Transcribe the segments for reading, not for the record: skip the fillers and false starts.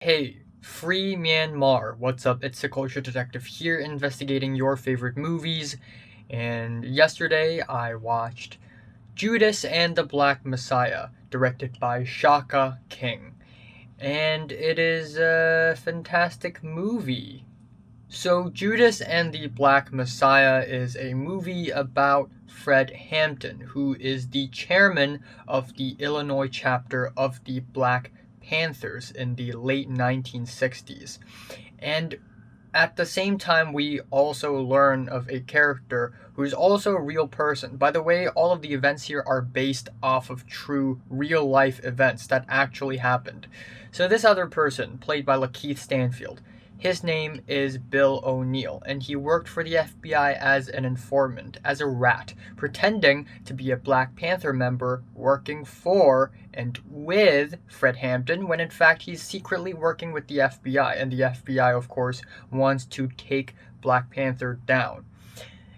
Hey, free Myanmar. What's up? It's the Culture Detective here investigating your favorite movies. And yesterday I watched Judas and the Black Messiah, directed by Shaka King. And it is a fantastic movie. So, Judas and the Black Messiah is a movie about Fred Hampton, who is the chairman of the Illinois chapter of the Black Panthers in the late 1960s. And at the same time, we also learn of a character who's also a real person. By the way, all of the events here are based off of true real life events that actually happened. So, this other person, played by Lakeith Stanfield, his name is Bill O'Neill, and he worked for the FBI as an informant, as a rat, pretending to be a Black Panther member working for and with Fred Hampton, when in fact he's secretly working with the FBI, and the FBI, of course, wants to take Black Panther down.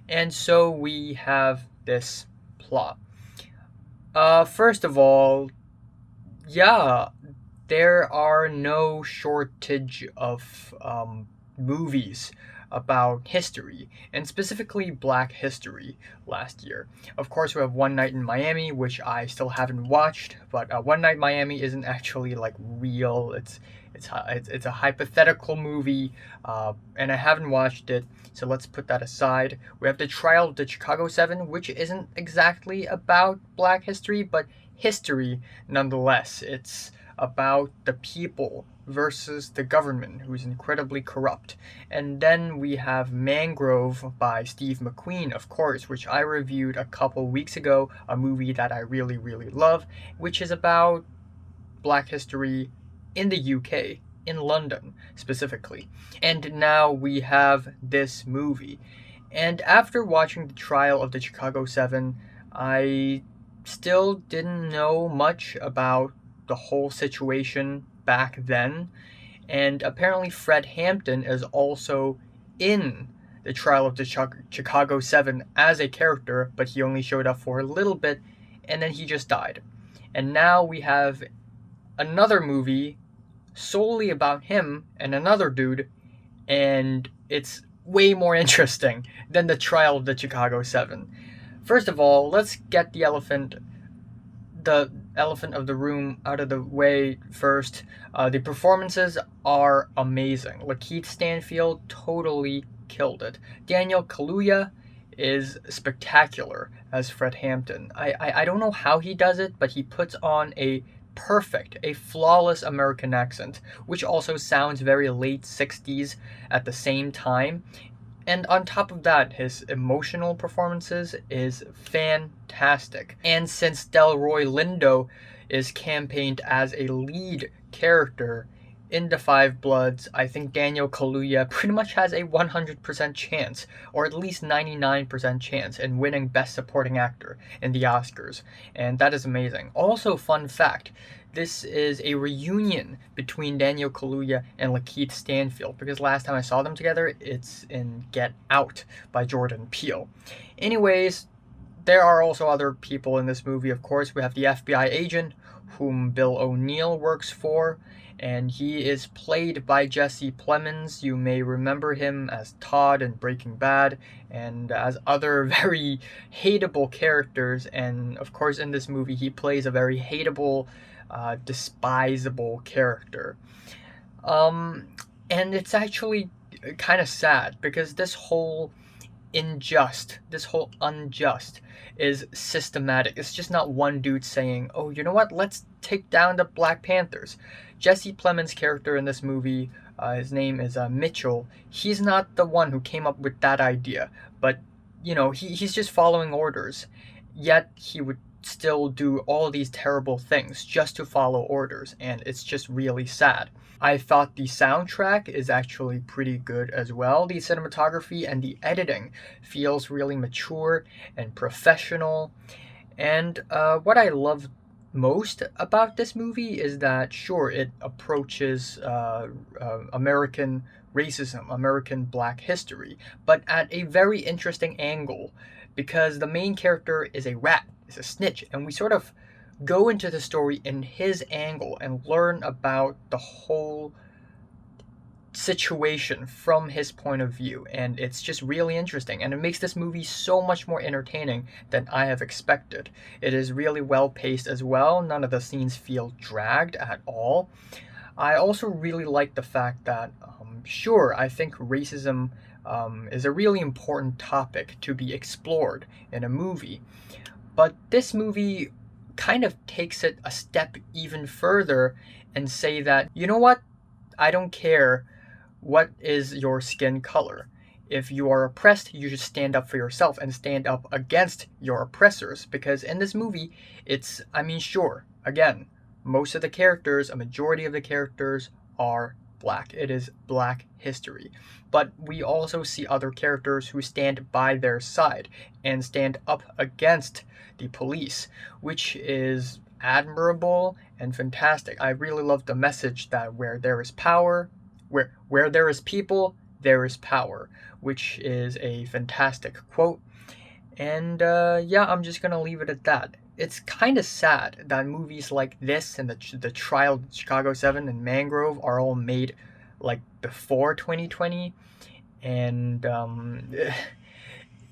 And so we have this plot. First of all, yeah, there are no shortage of movies about history, and specifically black history last year. Of course, we have One Night in Miami, which I still haven't watched, but One Night in Miami isn't actually like real. It's a hypothetical movie, and I haven't watched it, so let's put that aside. We have The Trial of the Chicago 7, which isn't exactly about black history, but history nonetheless. It's about the people versus the government, who's incredibly corrupt. And then we have Mangrove by Steve McQueen, of course, which I reviewed a couple weeks ago, a movie that I really, really love, which is about black history in the UK, in London specifically. And now we have this movie. And after watching the trial of the Chicago 7, I still didn't know much about the whole situation back then. And apparently, Fred Hampton is also in the trial of the Chicago 7 as a character, but he only showed up for a little bit and then he just died. And now we have another movie solely about him and another dude, and it's way more interesting than the trial of the Chicago 7. First of all, let's get the elephant of the room out of the way first. The performances are amazing. Lakeith Stanfield totally killed it. Daniel Kaluuya is spectacular as Fred Hampton. I don't know how he does it, but he puts on a flawless American accent, which also sounds very late 60s at the same time. And on top of that, his emotional performances is fantastic. And since Delroy Lindo is campaigned as a lead character in The Five Bloods, I think Daniel Kaluuya pretty much has a 100% chance, or at least 99% chance, in winning Best Supporting Actor in the Oscars. And that is amazing. Also, fun fact, this is a reunion between Daniel Kaluuya and Lakeith Stanfield, because last time I saw them together, it's in Get Out by Jordan Peele. Anyways, there are also other people in this movie, of course. We have the FBI agent, whom Bill O'Neill works for, and he is played by Jesse Plemons. You may remember him as Todd in Breaking Bad, and as other very hateable characters. And of course, in this movie, he plays a very hateable, despisable character. Um, and it's actually kind of sad because this whole unjust is systematic. It's just not one dude saying, oh, you know what, let's take down the Black Panthers. Jesse Plemons' character in this movie, his name is Mitchell, he's not the one who came up with that idea, but, he's just following orders, yet he would still do all these terrible things just to follow orders, and it's just really sad. I thought the soundtrack is actually pretty good as well. The cinematography and the editing feels really mature and professional. And what I love most about this movie is that, sure, it approaches American racism, American black history, but at a very interesting angle, because the main character is a rat, is a snitch, and we sort of go into the story in his angle and learn about the whole situation from his point of view, and it's just really interesting, and it makes this movie so much more entertaining than I have expected. It is really well paced as well. None of the scenes feel dragged at all. I also really like the fact that, sure, I think racism is a really important topic to be explored in a movie, but this movie kind of takes it a step even further and say that, you know what, I don't care what is your skin color. If you are oppressed, you should stand up for yourself and stand up against your oppressors. Because in this movie, sure, again, most of the characters, a majority of the characters are black. It is black history. But we also see other characters who stand by their side and stand up against the police, which is admirable and fantastic. I really love the message that where there is power, where there is people, there is power, which is a fantastic quote. And yeah, I'm just gonna leave it at that. It's kind of sad that movies like this and the Trial of Chicago 7 and Mangrove are all made like before 2020, and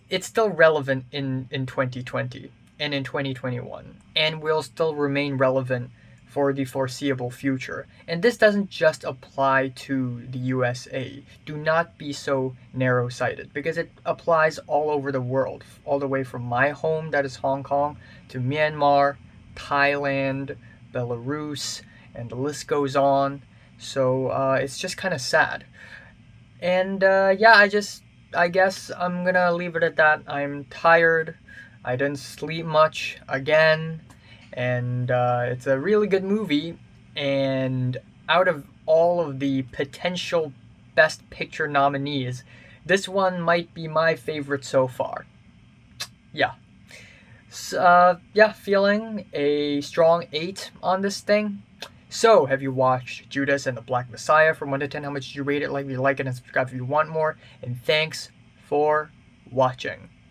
it's still relevant in 2020 and in 2021, and will still remain relevant for the foreseeable future. And this doesn't just apply to the USA. Do not be so narrow sighted, because it applies all over the world, all the way from my home, that is Hong Kong, to Myanmar, Thailand, Belarus, and the list goes on. So it's just kind of sad. And yeah, I guess I'm gonna leave it at that. I'm tired. I didn't sleep much again, and it's a really good movie. And out of all of the potential Best Picture nominees, this one might be my favorite so far. Yeah. Yeah, feeling a strong 8 on this thing. So, have you watched Judas and the Black Messiah? From 1 to 10, how much did you rate it? Like if you like it and subscribe if you want more. And thanks for watching.